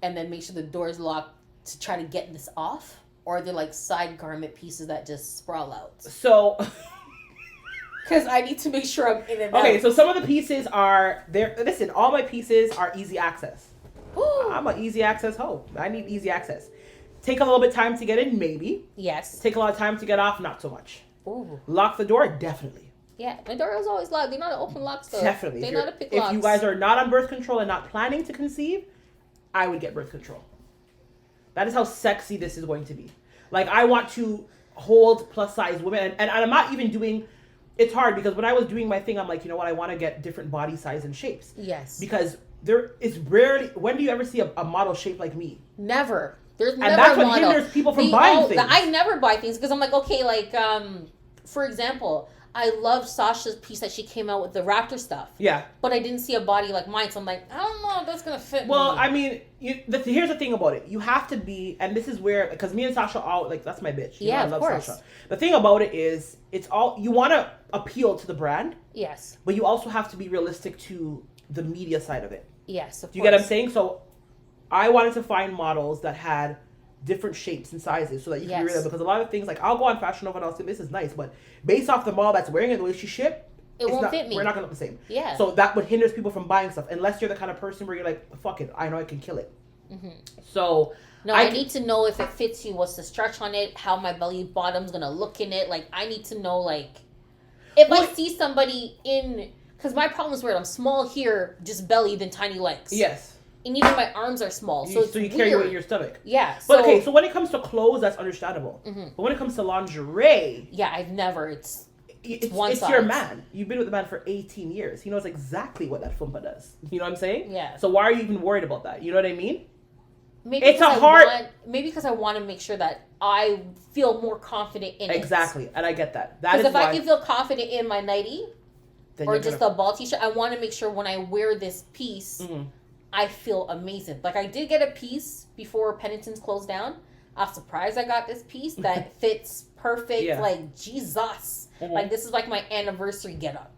and then make sure the door is locked to try to get this off? Or are they like side garment pieces that just sprawl out? So... Because I need to make sure I'm in and out. Okay, so some of the pieces are... Listen, all my pieces are easy access. I'm an easy access hoe. I need easy access. Take a little bit time to get in, maybe. Yes. Take a lot of time to get off, not so much. Ooh. Lock the door, definitely. Yeah, my door is always locked. They're not an open lock stuff. Definitely. They're not a pick locks. If you guys are not on birth control and not planning to conceive, I would get birth control. That is how sexy this is going to be. Like, I want to hold plus size women. And I'm not even doing... It's hard because when I was doing my thing, I'm like, you know what? I want to get different body size and shapes. Yes. Because there is rarely... When do you ever see a model shaped like me? Never. There's never and that's a what model. hinders people from buying things. I never buy things because I'm like, okay, like, for example... I love Sasha's piece that she came out with, the Raptor stuff. Yeah. But I didn't see a body like mine, so I'm like, I don't know if that's going to fit me. I mean, here's the thing about it. You have to be, and this is where, because me and Sasha all, like, that's my bitch. Yeah, I love of course. Sasha. The thing about it is, it's all, you want to appeal to the brand. Yes. But you also have to be realistic to the media side of it. Yes, of course. Do you get what I'm saying? So, I wanted to find models that had different shapes and sizes so that you can be real, because a lot of things, like, I'll go on Fashion Nova and I'll say this is nice, but based off the model that's wearing it, the way she shipped, it won't fit me. We're not gonna look the same. Yeah. So that would hinders people from buying stuff unless you're the kind of person where you're like, fuck it, I know I can kill it. Mm-hmm. So I need to know if it fits you, what's the stretch on it, how my belly bottom's gonna look in it. Like, I need to know, like, if I see somebody in, because my problem is weird. I'm small here, just belly, then tiny legs. Yes. And even my arms are small, so you carry weight in your stomach. Yeah. But okay, so when it comes to clothes, that's understandable. Mm-hmm. But when it comes to lingerie, yeah, I've never. It's one size. Your man. You've been with the man for 18 years. He knows exactly what that fumpa does. You know what I'm saying? Yeah. So why are you even worried about that? You know what I mean? Maybe because I want to make sure that I feel more confident in it. Exactly, and I get that. Because if I can feel confident in my nightie or just a ball t-shirt, I want to make sure when I wear this piece. Mm-hmm. I feel amazing. Like, I did get a piece before Pennington's closed down. I was surprised I got this piece that fits perfect. Yeah. Like, Jesus. Mm-hmm. Like, this is like my anniversary getup.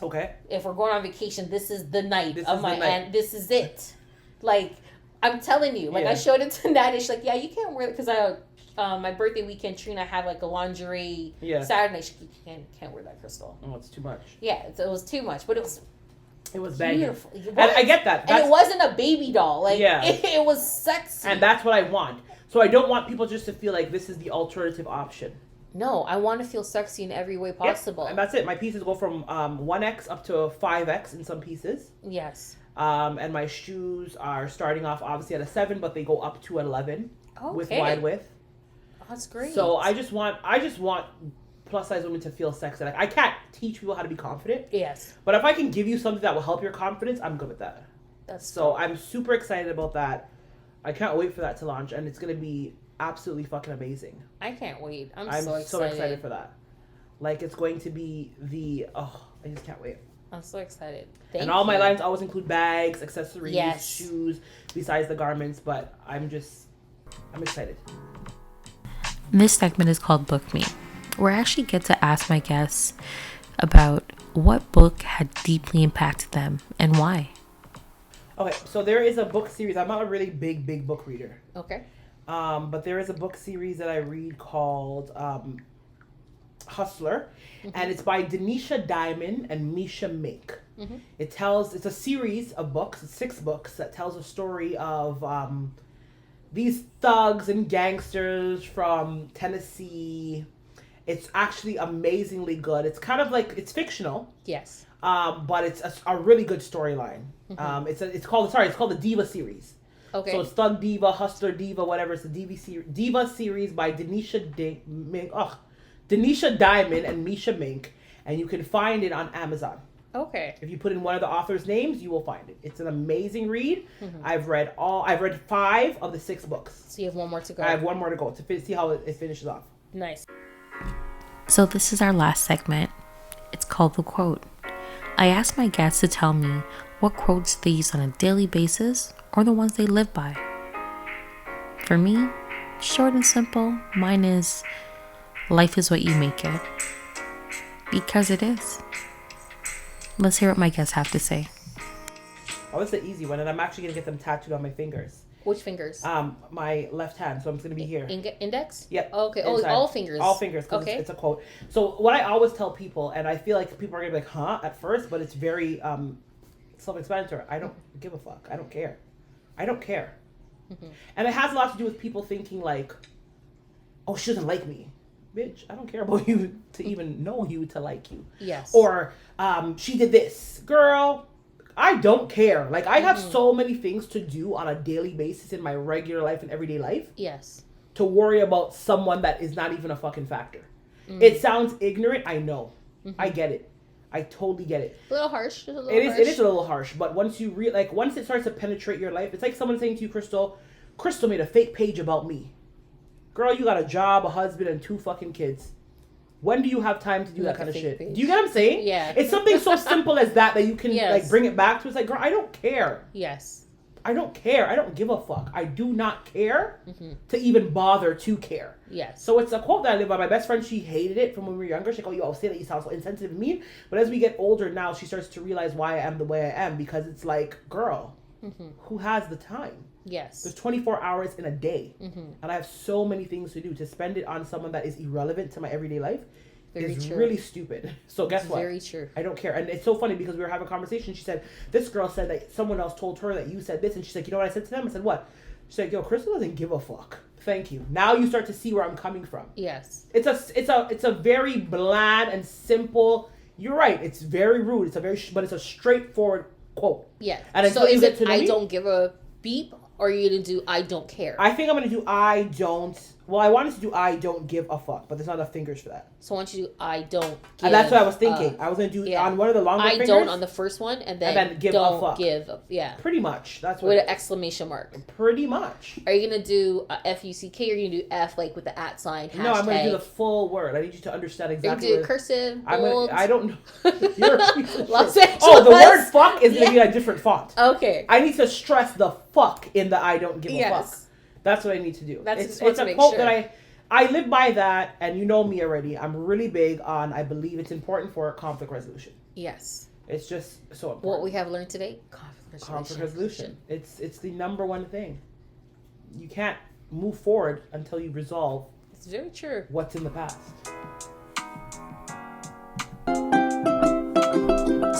Okay. If we're going on vacation, this is the night of my aunt. This is it. Like, I'm telling you. Like, I showed it to Natty. She's like, yeah, you can't wear it. Because my birthday weekend, Trina had like a lingerie Saturday. She can't wear that, Krystle. Oh, it's too much. Yeah, it was too much. But it was beautiful. And I get that. And it wasn't a baby doll. Like, it was sexy. And that's what I want. So I don't want people just to feel like this is the alternative option. No, I want to feel sexy in every way possible. Yep. And that's it. My pieces go from 1X up to 5X in some pieces. Yes. And my shoes are starting off obviously at a 7, but they go up to 11 with wide width. Oh, that's great. So I just want plus size women to feel sexy. Like, I can't teach people how to be confident. Yes. But if I can give you something that will help your confidence, I'm good with that. That's so dope. I'm super excited about that. I can't wait for that to launch, and it's gonna be absolutely fucking amazing. I can't wait. I'm so excited for that. Like, it's going to be I just can't wait. I'm so excited. And all my lines always include bags, accessories, shoes, besides the garments. But I'm excited. This segment is called Book Me, where I actually get to ask my guests about what book had deeply impacted them and why. Okay, so there is a book series. I'm not a really big book reader. Okay. But there is a book series that I read called Hustler, and it's by Denisha Diamond and Misha Mink. Mm-hmm. It's a series of books, 6 books, that tells a story of these thugs and gangsters from Tennessee. It's actually amazingly good. It's kind of like, it's fictional. Yes. But it's a really good storyline. Mm-hmm. It's called the Diva series. Okay. So it's Thug Diva, Hustler Diva, whatever. It's the Diva series by Denisha Diamond and Misha Mink. and you can find it on Amazon. Okay. If you put in one of the authors' names, you will find it. It's an amazing read. I've read 5 of the 6 books. So you have one more to go. I have one more to go to see how it finishes off. Nice. So this is our last segment. It's called The Quote. I ask my guests to tell me what quotes they use on a daily basis or the ones they live by. For me, short and simple, mine is, life is what you make it. Because it is. Let's hear what my guests have to say. Oh, it's the easy one, and I'm actually going to get them tattooed on my fingers. Which fingers? My left hand, so I'm just going to be here. Index? Yep. Okay. Inside. All fingers. All fingers, because it's a quote. So what I always tell people, and I feel like people are going to be like, huh, at first, but it's very self-explanatory. I don't give a fuck. I don't care. I don't care. And it has a lot to do with people thinking like, oh, she doesn't like me. Bitch, I don't care about you to even know you to like you. Yes. Or she did this. Girl, I don't care. Like, I have so many things to do on a daily basis in my regular life and everyday life. Yes. To worry about someone that is not even a fucking factor. It sounds ignorant. I know. I get it. I totally get it. A little harsh. It is a little harsh. But once you once it starts to penetrate your life, it's like someone saying to you, Krystle made a fake page about me. Girl, you got a job, a husband, and 2 fucking kids. When do you have time to do that kind of shit? Page. Do you get what I'm saying? Yeah. It's something so simple as that you can like bring it back to. It's like, girl, I don't care. Yes. I don't care. I don't give a fuck. I do not care to even bother to care. Yes. So it's a quote that I live by. My best friend, she hated it from when we were younger. She's like, oh, you always say that you sound so insensitive and mean. But as we get older now, she starts to realize why I am the way I am. Because it's like, girl, who has the time? Yes. There's 24 hours in a day. And I have so many things to do. To spend it on someone that is irrelevant to my everyday life is really stupid. So guess what? Very true. I don't care. And it's so funny because we were having a conversation. She said, this girl said that someone else told her that you said this. And she's like, you know what I said to them? I said, what? She's like, yo, Krystle doesn't give a fuck. Thank you. Now you start to see where I'm coming from. Yes. It's a very bland and simple. You're right. It's very rude. But it's a straightforward quote. Yeah. And so is it I don't give a beep, or are you gonna do I don't care? I think I'm gonna do I don't. Well, I wanted to do I don't give a fuck, but there's not enough fingers for that. So I want you to do I don't give. And that's what I was thinking. I was going to do on one of the longer fingers. I don't on the first one, and then give don't a fuck. Yeah. Pretty much. That's what. With an exclamation mark. Pretty much. Are you going to do F-U-C-K, or are you going to do F, like with the @ sign, hashtag? No, I'm going to do the full word. I need you to understand exactly. You do cursive, bold. I don't know. You're a piece of Los shit. Angeles. Oh, the word fuck is going to be a different font. Okay. I need to stress the fuck in the I don't give a fuck. That's what I need to do. It's a quote that I live by that, and you know me already. I'm really big on, I believe it's important for conflict resolution. Yes. It's just so important. What we have learned today? Conflict resolution. It's the number one thing. You can't move forward until you resolve. It's very true. What's in the past.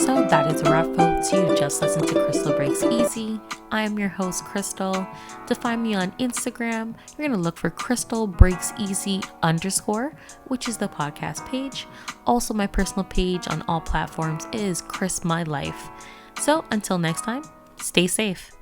So that is a wrap, folks. You just listened to Krystle Breaks Easy. I am your host, Krystle. To find me on Instagram, you're going to look for Krystle Breaks Easy _, which is the podcast page. Also, my personal page on all platforms is Krys My Life. So until next time, stay safe.